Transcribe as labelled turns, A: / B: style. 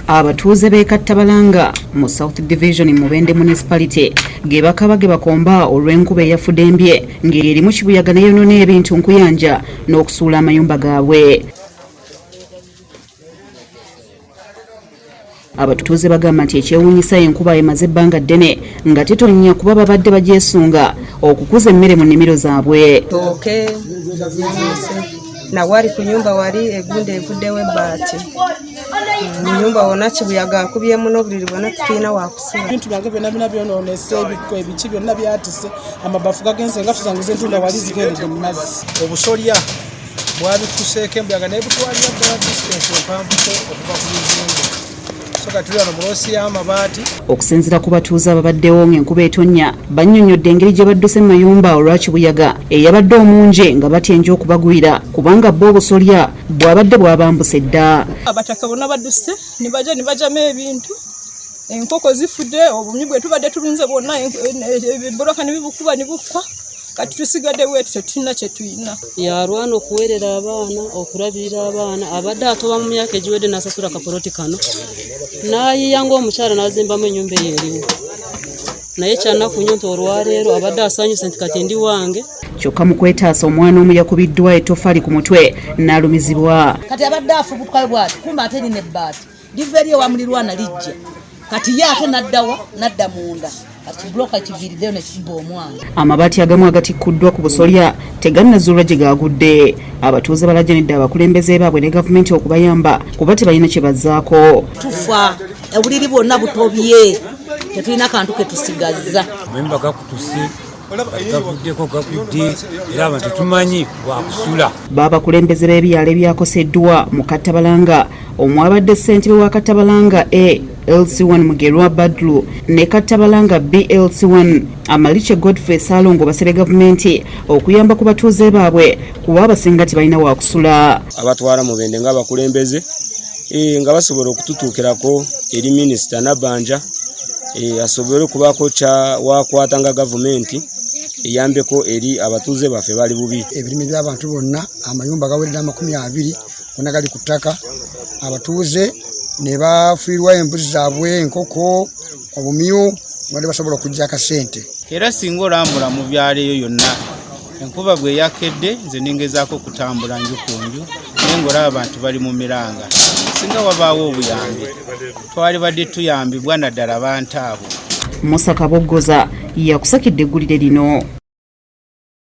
A: Abatuuze b'e Kattabalanga mu South Division Mubende Municipality ge bakaaba ge bakomba olw'enkuba eyafudde emby'e ng'erimu kibuyaga n'eyonoona ebintu nkuyanja n'okusuula amayumba gaabwe. Abatuuze bagamba nti ekyewuunyisa enkuba emaze ebbanga ddene nga tetonnya kuba babadde bagyesunga okukuza emmere mu nnimiro zaabwe.
B: Nawali ku nyumba wali egundi evuddewo ebbaati. Nyumba wona kibuyaga akubyemu n'obuliri bwonna tulina wakusula.
C: Ebintu byange byonna byonoonese, ebiki byonna byatise, amabafu gagenze nga tuzanguza entunda wali zigendedde mu mazzi.
D: Obusolya bwabikuseeko embuyaga naye butwalira ddala distance empanvuko okuva ku bizimbe.
A: Okusinziira ku batuuze ababaddewo ng'enkuba etonnya bannyonnyodde engeri gye badduse mayumba olwa kibuyaga eyabadde omunje nga batyenja okubagwira kubanga bo obusolya bwabadde bwabambuse dda.
E: Abataka bonna badduse ne bajamu ebintu, enkoko zifudde, obumyu bwe tubadde tulunze bwonna ebboloka ne bibukuba ne bukwa. Kati tusigadde bwetu tetulina kye tulina.
F: Yalwana okuweerera abaana, okulabirira abaana, abadde atoba mu myaka egiwedde n'asasula kapoloti kano. N'ayiiya ng'omukyala n'azimbamu ennyumba eyo eriwo. Naye kyanaku nnyo nti olwaleero abadde asanyuse nti kati ndi wange.
A: Kyokka mu kwetaasa omwana omu yakubiddwa ettofaali ku mutwe n'alumizibwa.
G: Kati abadde afubutwayo bw'ati kumba ate erina ebbaati liva eri ewa mulirwana lijja kati ye ate n'adda munda.
A: Amabaati agamu agatikkuddwa ku busolya tegannazuulwa gye gaagudde. Abatuuze balajjanidde abakulembeze baabwe ne gavumenti okubayamba kuba tebalina kye bazzaako.
G: Tufa obuliri bwonna butobye tetulina kantu ke tusigazza.
H: Amayumba gakutuse gavuddeko gagudde era abantu tumanyi wakusula.
A: Baabakulembeze b'ebyalo ebyakoseddwa mu Kattabalanga omwabadde ssentebe wa Kattabalanga LC1 Mugerwa Badlu ne Kattabalanga BLC1 Amaliche Godfrey Salongo basabye gavumenti okuyamba ku batuuze baabwe kuba abasinga tebalina wakusula.
I: Abatwala Mubende ng'abakulembeze nga basobola okututuukirako eri minisita Nabanja asobole okubaako kya wakwata nga gavumenti eyambeko eri abatuuze baffe bali bubi.
J: Ebirime by'abantu bonna amayumba gawerera 20 gonna gali ku ttaka. Abatuuze ne bafiirwa embuzi zaabwe, enkoko, obumyu bali basobola okujja akasente.
K: Era singa olambula mu byalo eyo yonna enkuba bwe yakedde nze ningezaako okutambula njukunju naye ng'olaba abantu bali mu miranga. Singa wabaawo obuyambi twali badde tuyambibwa naddala abantu abo.
A: Musa Kaboggoza yakusakidde eggulire lino.